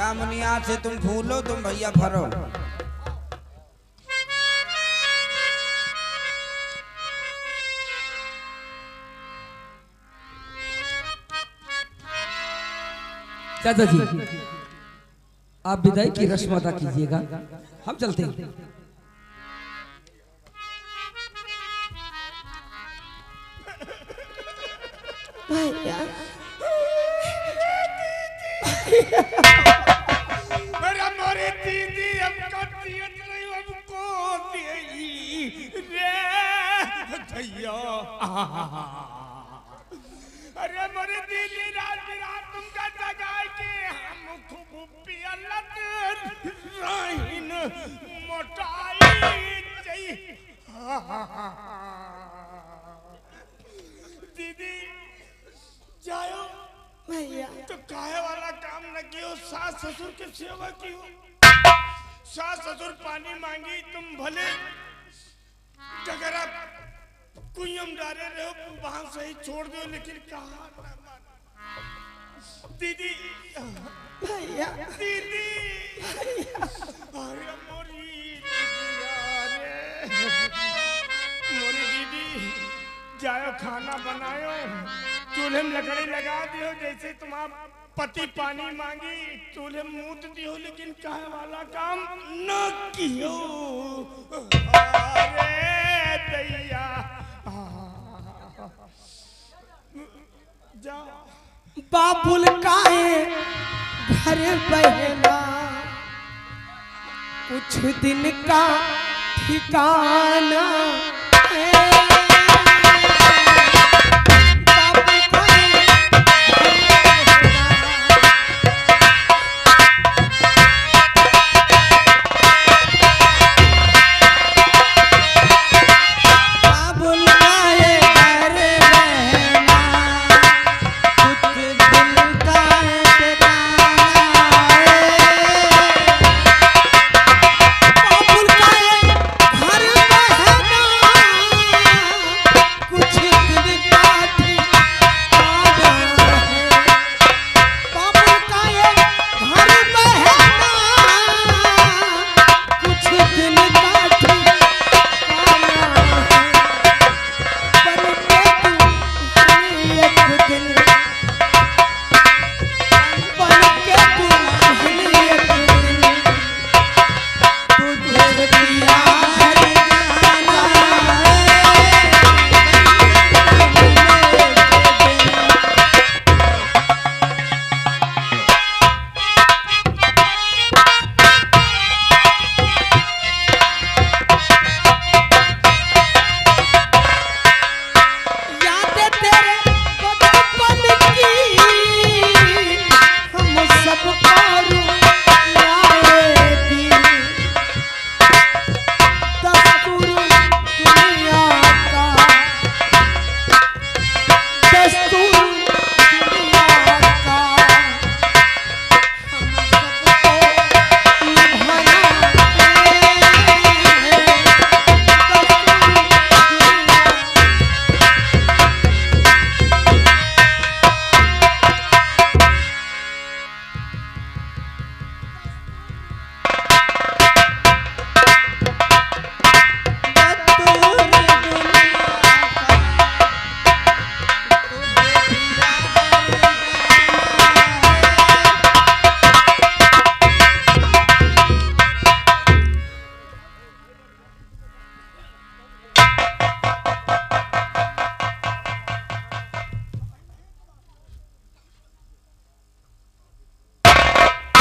या मुनिया से तुम फूलो तुम भैया फरो। चाचा जी आप विदाई की रस्म अदा कीजिएगा, हम चलते हैं। हमारे दीदी हमको दियत नहीं हमको देगी रे भैया। अरे हमारे दीदी रात रात तुमका जगाए के हम खूब पियलत रहीन मोटाई चाहिए। दीदी जाओ भैया तो काहे वाला काम न कियो, सास ससुर की सेवा कियो। सास ससुर पानी मांगी तुम भले अगर आप कुयम डाले रहे हो वहां से ही छोड़ दो, लेकिन कहा दीदी भैया दीदी अरे मोरी दीदी मोरी दीदी जाओ खाना बनायो, चूल्हे में लकड़ी लगा दियो, जैसे तुम्हारा पति पानी मांगी चूल्हे में मूत दियो, लेकिन कहे वाला काम न कियो। अरे दैया जा बाबुल काहे घर बहना कुछ दिन का ठिकाना है।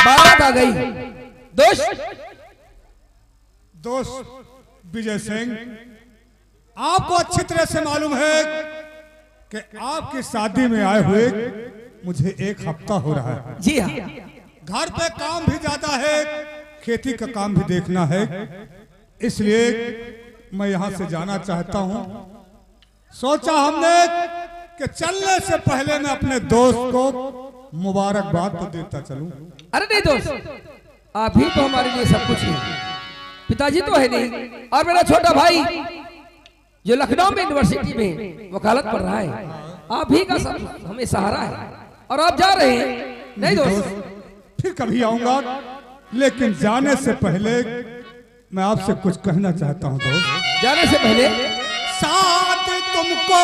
बात आ गई। दोस्त विजय सिंह, आपको अच्छी तरह से मालूम है कि आपकी शादी में आए हुए मुझे 1 हफ्ता हो रहा है। जी हाँ, घर पे काम भी ज्यादा है, खेती का काम भी देखना है, इसलिए मैं यहाँ से जाना चाहता हूँ। सोचा हमने कि चलने से पहले मैं अपने दोस्त को मुबारकबाद तो देता चलूं। अरे नहीं दोस्त, आप ही तो हमारे लिए सब कुछ है। पिताजी तो है नहीं, और मेरा छोटा भाई जो लखनऊ में यूनिवर्सिटी में वकालत पढ़ रहा है, आप ही का सब हमें सहारा है। और आप जा रहे हैं नहीं दोस्त, फिर कभी आऊंगा, लेकिन जाने से पहले मैं आपसे कुछ कहना चाहता हूं दोस्त। जाने से पहले साथ तुमको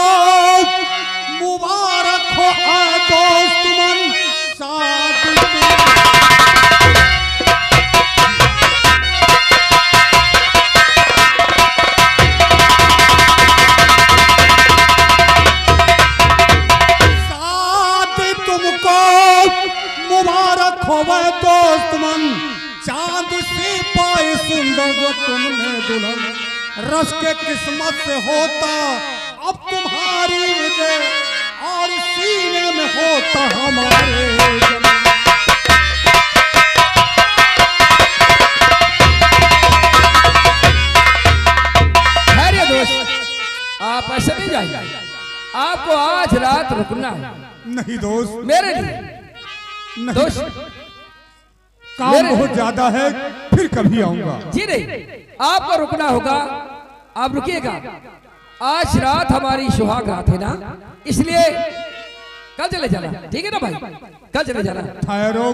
मुबारक हो है दोस्त मन, साथ तुमको मुबारक हो वह दोस्त मन, चांद सी पाई सुंदर जो तुमने दुल्हन, रस के किस्मत से होता अब तुम्हारी मुझे, और सीने में होता हमारे जन्म। खैर दोस्त, आप ऐसे नहीं जाइए, आपको आज रात रुकना है। नहीं दोस्त, मेरे लिए नहीं दोस्त, काम बहुत ज्यादा है, फिर कभी आऊंगा। जी नहीं, आपको रुकना होगा, आप रुकिएगा। आज रात हमारी सुहाग रात है ना, इसलिए कल चले जाना, ठीक है ना भाई? कल चले जाना। ठहरो,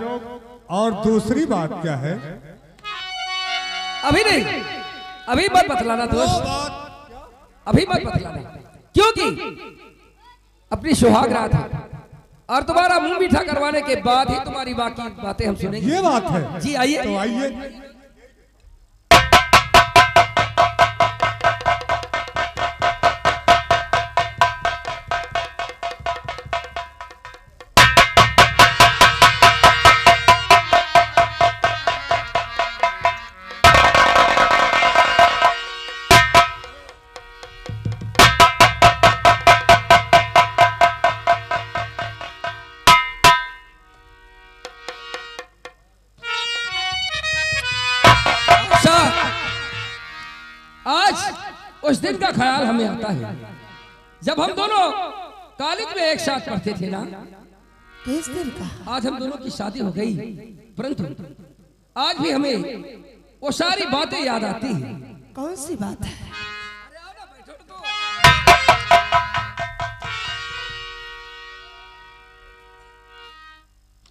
और दूसरी बात क्या है? अभी नहीं, अभी मत बतलाना दोस्त, अभी मत बतलाना, क्योंकि अपनी सुहाग रात है और तुम्हारा मुंह मीठा करवाने के बाद ही तुम्हारी बाकी बातें हम सुनेंगे। ये बात है जी आइए। तो आइए। आज उस दिन का ख्याल हमें आता है जब हम दोनों कॉलेज में एक साथ पढ़ते थे ना। किस दिन का? आज हम दोनों की शादी हो गई, परंतु आज भी हमें वो सारी बातें याद आती हैं। कौन सी बात है?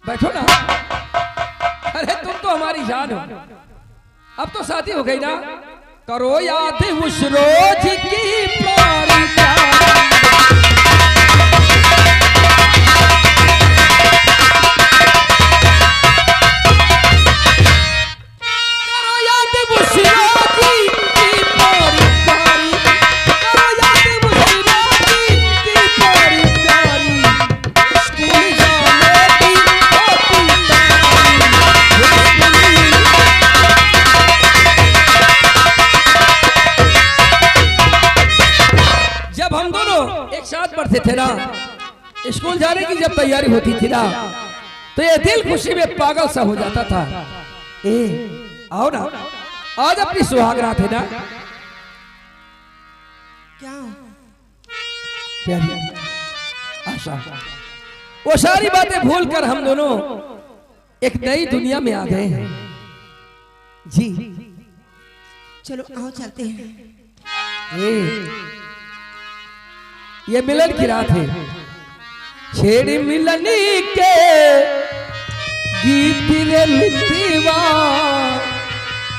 बैठो ना। अरे तुम तो हमारी जान हो, अब तो शादी हो गई ना। करो याद उस रोज की प्यारी थे ना, स्कूल जाने की जब तैयारी होती थी ना, तो ये दिल खुशी में पागल सा हो जाता था। ए आओ ना, आज अपनी सुहाग रात है ना। क्या? प्यारी आशा, वो सारी बातें भूलकर हम दोनों एक नई दुनिया में आ गए हैं। जी चलो आओ चलते हैं। ये मिलन की रात है, छेड़ी मिलनी के गीत रे मितवा,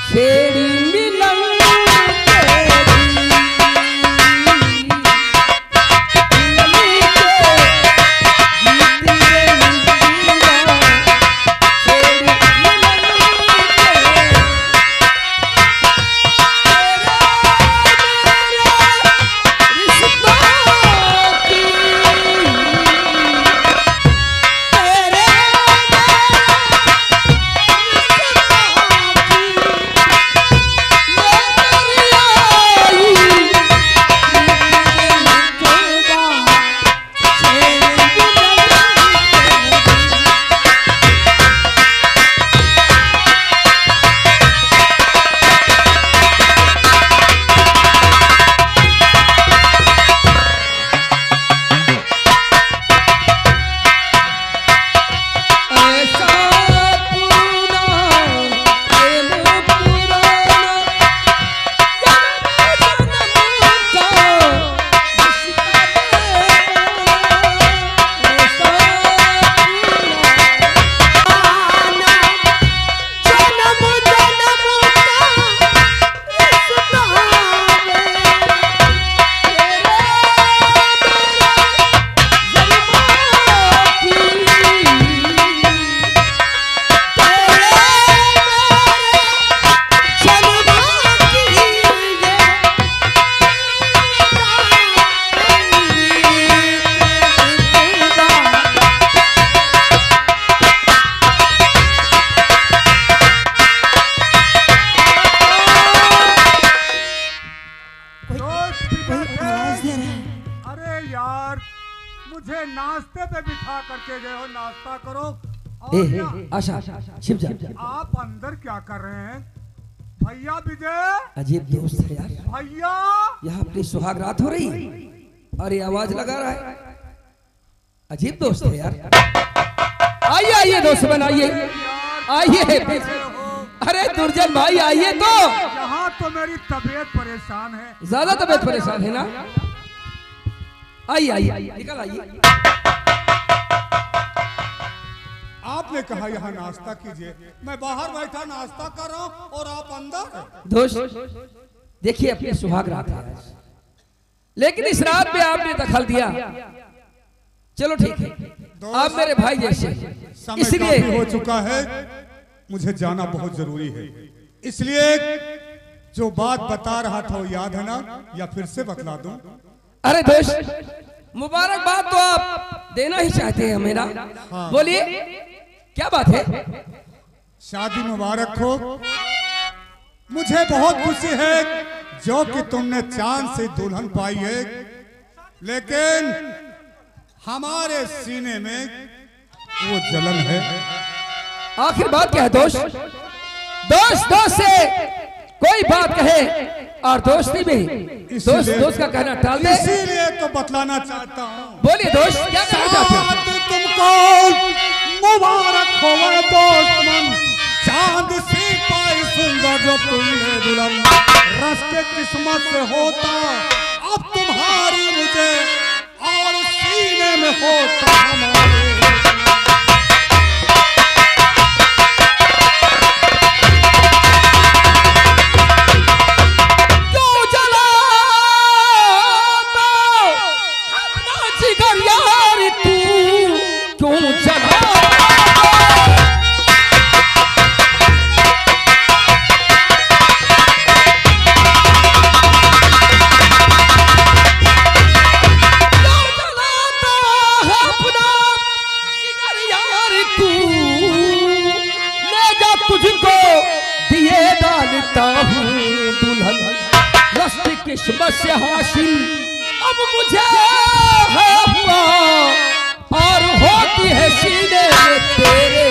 छेड़ी मिलन मुझे नाश्ते पे बिठा करके गए हो, नाश्ता करो। और ए आशा छिप जा। आप अंदर क्या कर रहे हैं? भैया विजय, अजीब दोस्त है यार। भैया, यहाँ अपनी सुहाग रात हो रही है और ये आवाज लगा रहा है। अजीब दोस्त है यार। आइए आइए दोस्त बन, आइए आइए। अरे दुर्जन भाई आइए। तो यहाँ तो मेरी तबीयत परेशान है। ज्यादा तबीयत परेशान है ना? आइए आइए, निकल आइए। आपने कहा यहाँ नाश्ता कीजिए, मैं बाहर बैठा नाश्ता कर रहा हूँ और आप अंदर। दोस्त देखिए, अपनी सुहाग रात है आज, लेकिन इस रात में आपने दखल दिया। चलो ठीक है, आप मेरे भाई जैसे, इसलिए हो चुका है, मुझे जाना बहुत जरूरी है। इसलिए जो बात बता रहा था वो याद है ना, या फिर से बतला दूं? अरे दोस्त, मुबारकबाद तो आप देना ही चाहते हैं हमें ना? हाँ। बोलिए क्या बात है? शादी मुबारक हो। मुझे बहुत खुशी है जो कि तुमने चांद से दुल्हन पाई है, लेकिन हमारे सीने में वो जलन है। आखिर बात क्या है दोस्त? दोस्त दोस्त से कोई बात कहे और दोस्ती में दोस्त दोस्त का कहना टाल दे, इसीलिए तो बतलाना चाहता हूँ। बोलिए दोस्त, क्या कहना चाहते हैं? तुमको मुबारक हो दोस्त मन, चांद सी पाई सुंदर जो तुमने दुल्हन, रस के किस्मत से होता अब तुम्हारी मुझे, और सीने में होता हमारे। किस्मत से हासिल अब मुझे है हुआ, और होती है सीने में तेरे।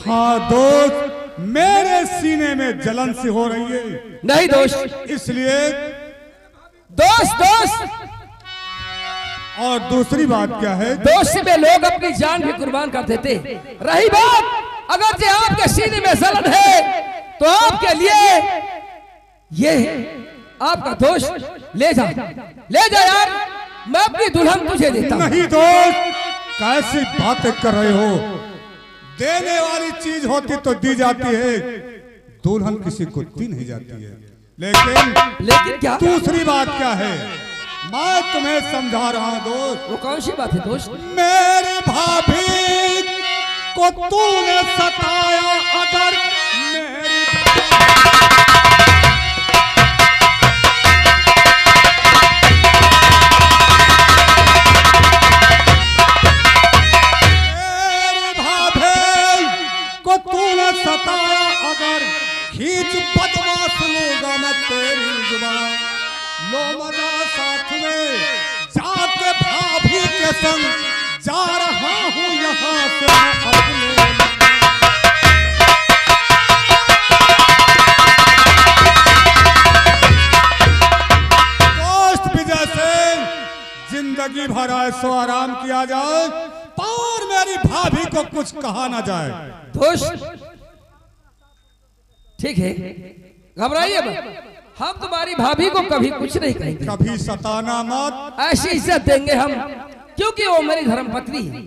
हाँ दोस्त, मेरे सीने में जलन सी हो रही है। नहीं दोस्त, इसलिए दोस्त दोस्त और दूसरी बात क्या है? दोस्ती में लोग अपनी जान भी कुर्बान कर देते। रही बात, अगर जो आपके सीने में जलन है तो आपके लिए ये आपका दोस्त ले जा यार, मैं अपनी दुल्हन तुझे देता हूं। नहीं दोस्त, कैसी बातें कर रहे हो? देने वाली चीज होती तो दी जाती है, दुल्हन किसी को दी नहीं जाती है। लेकिन क्या दूसरी बात क्या है? मैं तुम्हें समझा रहा हूँ दोस्त। वो कौन सी बात है दोस्त? मेरी भाभी को तूने सताया, अगर मेरी भाभी को तूने सताया, अगर खींच बदमाश लूंगा मैं तेरी जुबान। लो मजा साथ में जाके भाभी के संग, जा रहा हूँ यहाँ से मैं अपने। दोस्त विजय सिंह, जिंदगी भर ऐसो आराम किया जाए, पर मेरी भाभी को कुछ कहा ना जाए। दोस्त ठीक है, घबराइए मत, हम तुम्हारी भाभी को कभी कुछ नहीं कहेंगे। कभी सताना मत। ऐसी इज्जत देंगे हम, क्योंकि वो मेरी धर्मपत्नी है।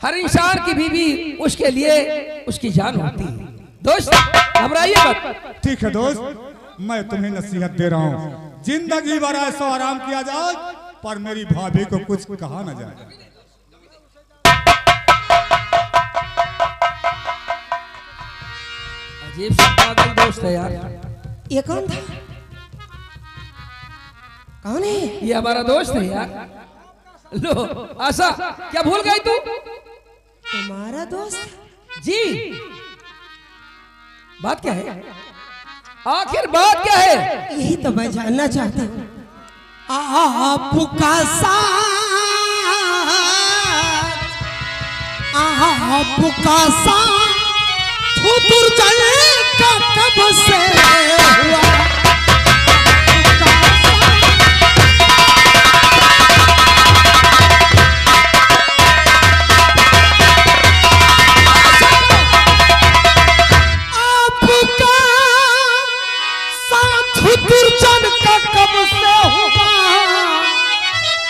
हर इंसान की बीवी उसके लिए उसकी जान होती है। दोस्त घबराइए मत। ठीक है दोस्त, मैं तुम्हें नसीहत दे रहा हूँ, जिंदगी भर ऐसा आराम किया जाए, पर मेरी भाभी को कुछ कहा ना जाए। अजीब सा पागल दोस्त है यार। ये कौन था? कौन है? ये हमारा दोस्त है यार। लो आशा, क्या भूल गई तू? तुम्हारा दोस्त? जी बात क्या है? आखिर बात क्या है? यही तो मैं जानना चाहती हूँ। आपका साथ, आपका साथ दुर्जन का कब से हुआ?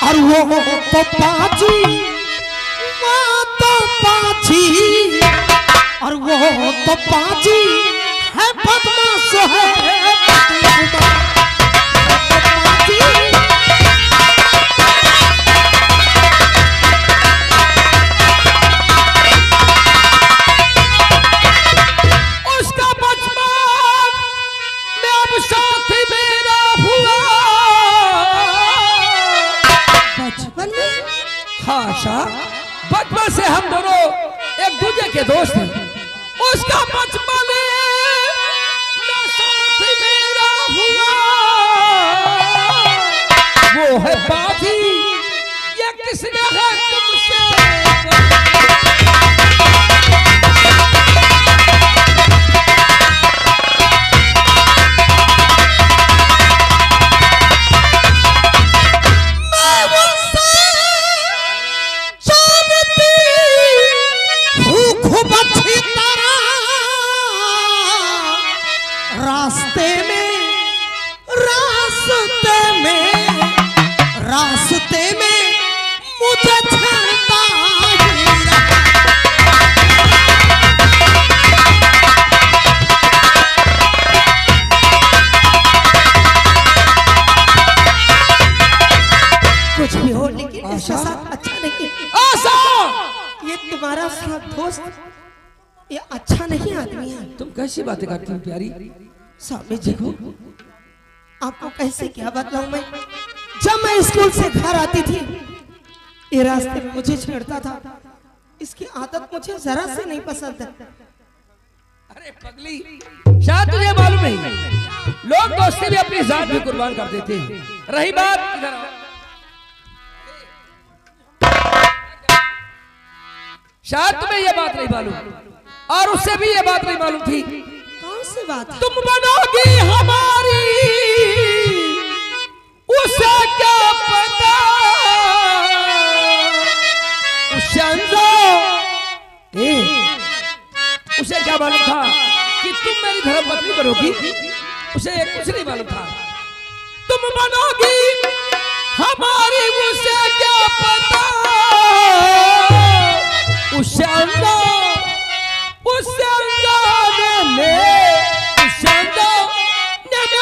और वो तो पाजी, वो तो पाजी, और वो तो पाजी है बदमाश है पाजी। उसका बचपन में अब साथी मेरा हुआ। बचपन में? हाँ आशा, बचपन से हम दोनों एक दूसरे के दोस्त हैं। उसका बचपन में साथी मेरा हुआ। वो है बाजी, ये किसने है तुमसे? रास्ते में मुझे छेड़ता कुछ भी हो, लेकिन इसका साथ अच्छा नहीं। आशा, ये तुम्हारा साथ दोस्त, ये अच्छा नहीं आदमी है। तुम कैसी बातें करती हो प्यारी? स्वामी जी को आपको कैसे क्या बतलाऊं मैं? जब मैं स्कूल से घर आती थी, ये रास्ते में मुझे छेड़ता था। इसकी आदत मुझे जरा से नहीं पसंद है। अरे पगली, शायद तुझे मालूम नहीं, लोग दोस्ती में अपनी जान भी कुर्बान कर देते हैं। रही बात इधर आओ। शायद तुम्हें यह बात नहीं मालूम, और उससे भी यह बात नहीं मालूम थी। कौन सी बात है? तुम बनोगी हमारी, उसे क्या पता? उसे क्या मालूम था कि तुम मेरी धर्मपत्नी बनोगी? उसे कुछ नहीं मालूम था। तुम बनोगी हमारी, उसे क्या पता? उसे में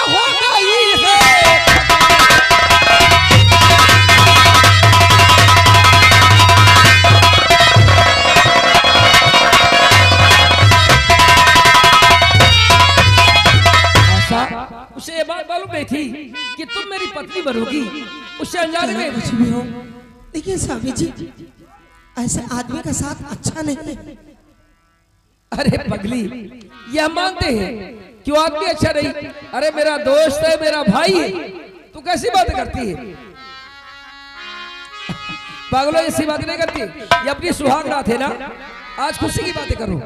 हो गई है। उसे ये बात मालूम नहीं थी कि तुम मेरी पत्नी बनोगी। उससे अनजाने में कुछ भी हो, लेकिन स्वामी जी ऐसे आदमी का साथ अच्छा नहीं है। अरे पगली, ये हम मानते हैं कि वो आदमी अच्छा नहीं। अरे मेरा दोस्त है, मेरा भाई है, तू कैसी बातें करती है? पागलों ऐसी बातें नहीं करती। ये अपनी सुहाग रात है ना, आज खुशी की बातें करो।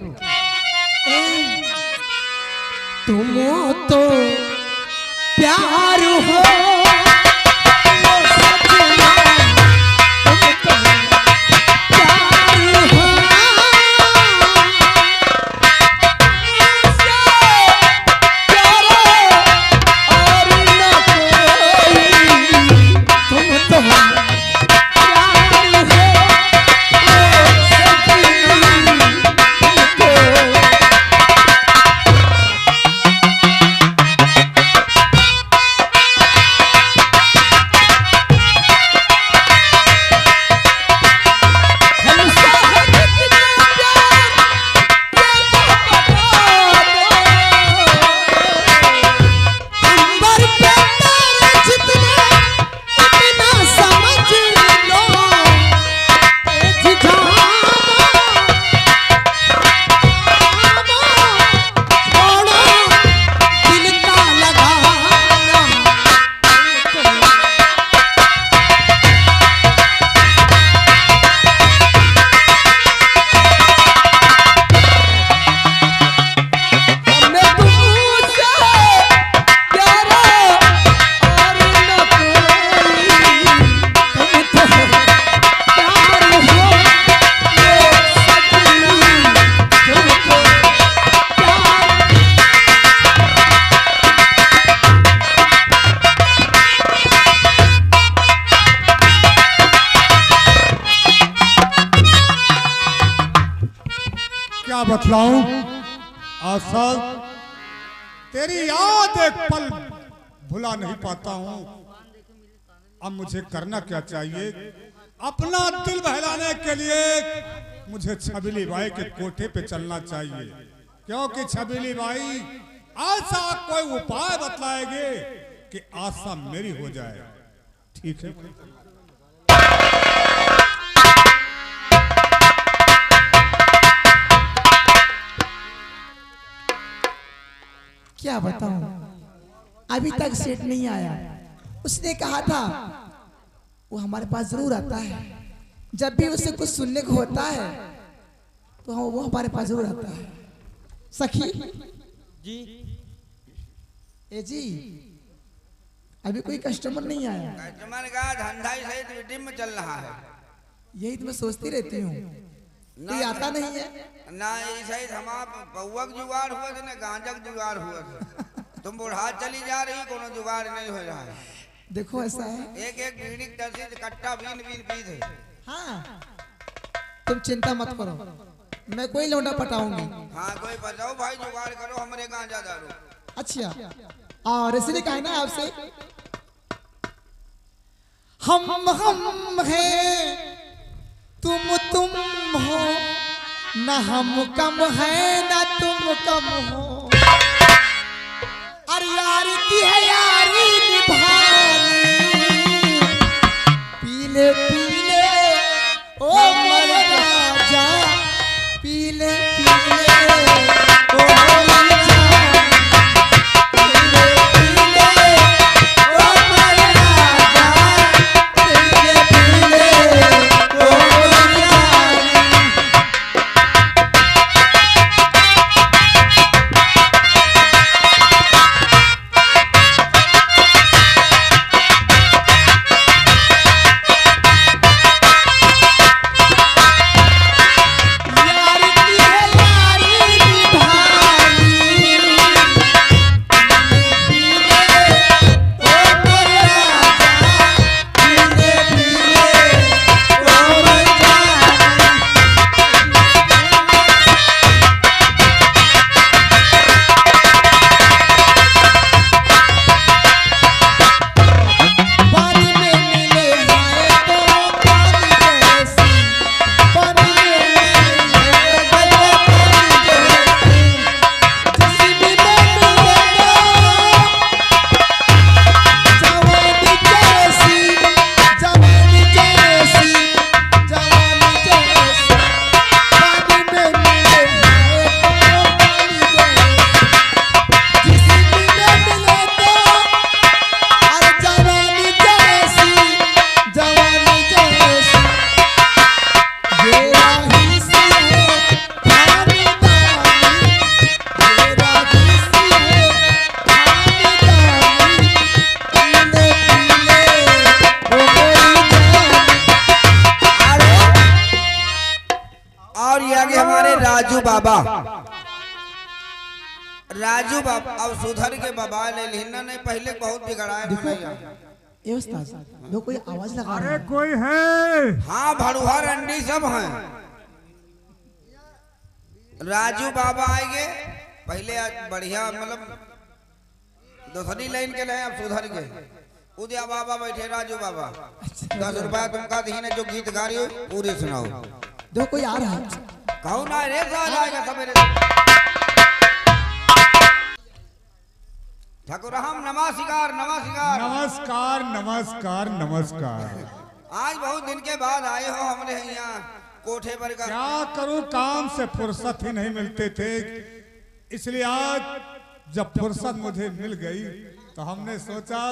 तुम तो प्यार हो, क्या बतलाऊं आशा, तेरी याद एक पल भुला नहीं पाता हूं। अब मुझे करना क्या चाहिए? अपना दिल बहलाने के लिए मुझे छबीली बाई के कोठे पे चलना चाहिए, क्योंकि छबीली बाई ऐसा कोई उपाय बतलाएगी कि आशा मेरी हो जाए। ठीक है। क्या बताऊं, अभी तक सेठ नहीं आया। उसने कहा था वो हमारे पास जरूर आता है, जब भी उसे कुछ सुनने को होता है तो वो हमारे पास जरूर आता है। सखी जी ए जी, अभी कोई कस्टमर नहीं आया। कस्टमर का धंधा ही सही मीटिंग में चल रहा है। यही तो मैं सोचती रहती हूँ, कोई आता नहीं है ना। सही हमार पौवा के जुगाड़ हुआ थे ना गांजा के जुगाड़ हुआ था। तुम बुढ़ा चली जा रही, कोनो जुगाड़ नहीं हो रहा है। देखो ऐसा है, एक एक बीड़ी तरसी कट्टा बीन बीन पी थे। हाँ तुम चिंता मत करो, मैं कोई लौंडा पटाऊंगी। हाँ कोई बताओ भाई, जुगाड़ करो हमारे गांजा दारू। अच्छा, और इसलिए कहा ना आपसे, हम हैं तुम हो, न हम कम है न तुम कम हो। अरे यारी की है यारी निभानी, पीले पीले ओ मर जा, पीले पीले ओ मर जा, पीले पीले ओ मर जा, पीले पीले ओ मर जा। राजू बाबा अब सुधर के बाबा ले लेना नहीं, पहले बहुत बिगड़ाए मनैया। ए उस्ताद, वो कोई आवाज लगा रहा अरे है। कोई है? हाँ भड़ुआ रंडी सब हैं। राजू बाबा आएंगे पहले, आज बढ़िया मतलब दूसरी लाइन के लिए अब सुधर के। उदया बाबा बैठे, राजू बाबा 10 रुपया तुमका दी ने जो गीत गा रही हो पूरे सुनाओ। देखो कोई आ रहा है। कहो ना रे जाएगा सवेरे। ठाकुर हम नमस्कार नमस्कार नमस्कार नमस्कार नमस्कार। आज बहुत दिन के बाद आए हो हमारे यहाँ कोठे पर का। क्या करूं, काम से फुर्सत ही नहीं मिलते थे, इसलिए आज जब फुर्सत मुझे मिल गई तो हमने सोचा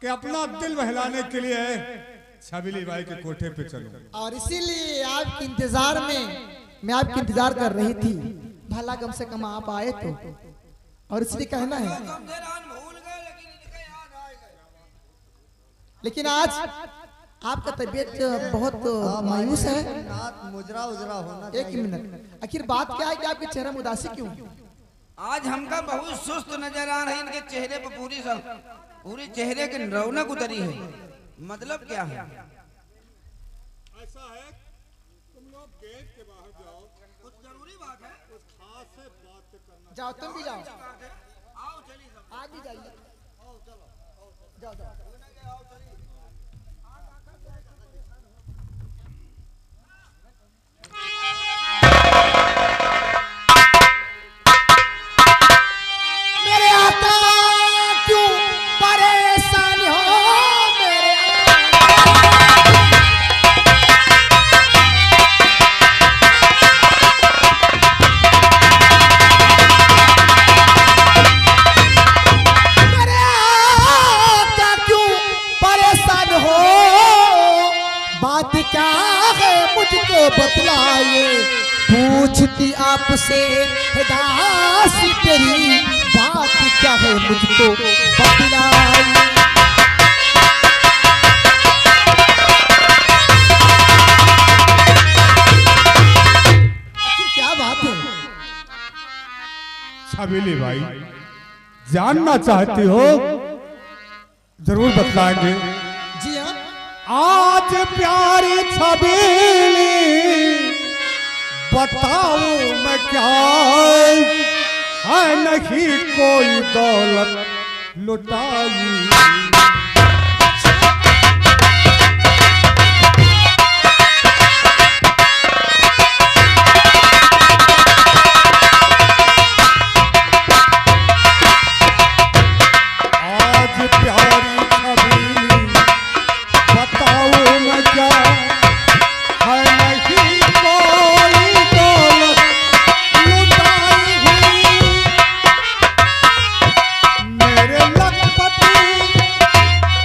कि अपना दिल बहलाने के लिए छबीली बाई के कोठे पे चलूं। और इसीलिए आपके इंतजार में मैं आपकी इंतजार कर रही थी, भला कम से कम आप आए तो। और इसलिए कहना है, लेकिन आज आपका तबीयत बहुत मायूस है। मुजरा उजरा होना। एक मिनट, आखिर बात क्या है कि आपके चेहरे में उदासी क्यों? आज हमका बहुत सुस्त नजर आ रहा है, इनके चेहरे पर पूरी चेहरे की रौनक उतरी है। मतलब क्या है? ऐसा है तुम जाओ तुम भी जाओ, आओ चलिए सब आज भी जाइए, जाओ जाओ। मेरे आका क्यों परेशान हो मेरे आका क्यों परेशान हो, बात क्या है मुझको बतलाइए, पूछती आपसे दास तेरी बात क्या है मुझको बतलाइए। क्या बात है? छबीली भाई, जानना चाहती हो? जरूर बतलाएंगे। जी हाँ, आज प्यारी छबीली बताओ मैं क्या है, नहीं कोई दौलत लुटाई। आज प्यारी छबीली बताओ मैं क्या है, नहीं कोई दौलत लुटाई हुई। मेरे लखपति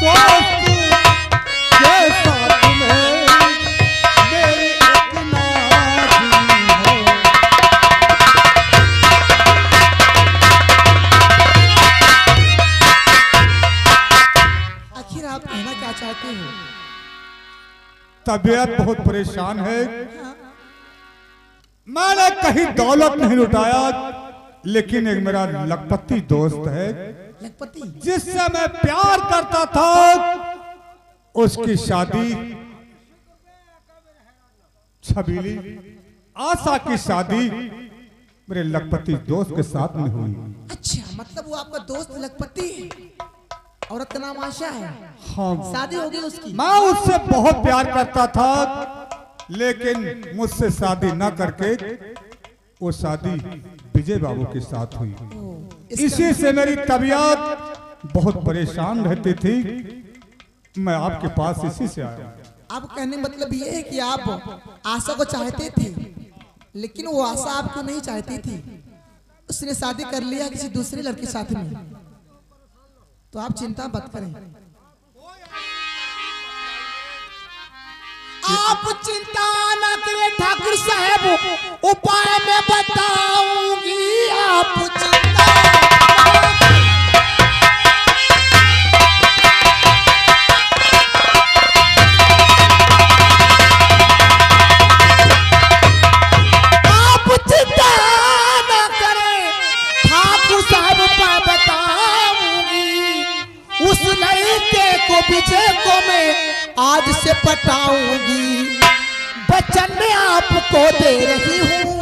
दोस्त के साथ में मेरी एक नाज़ी है। आखिर आप कहना क्या चाहते हो? तबीयत बहुत परेशान है। मैंने कहीं दौलत नहीं लुटाया, लेकिन एक मेरा लखपति दोस्त है लखपति? जिससे मैं प्यार करता था, उसकी शादी छबीली आशा की शादी मेरे लखपति दोस्त के साथ में हुई। अच्छा, मतलब वो आपका दोस्त लखपति है, औरत का नाम आशा है, हाँ, शादी हो गई उसकी? मैं उससे बहुत प्यार करता था, लेकिन मुझसे शादी न करके वो शादी विजय बाबू के साथ हुई। इसी से मेरी तबीयत बहुत परेशान रहती थी। मैं आपके पास इसी से आया। आप कहने मतलब ये है कि आप आशा को चाहते थे, लेकिन वो आशा आपको नहीं चाहती थी, उसने शादी कर लिया किसी दूसरे लड़के साथ में। तो आप चिंता मत करें, आप चिंता न करें ठाकुर साहब, उपाय मैं बताऊंगी। आप चिंता आप चिंता न करें ठाकुर साहब, उपाय बताऊंगी। उस लड़के को विजय को मैं आज से पटाऊंगी, वचन में आपको दे रही हूँ।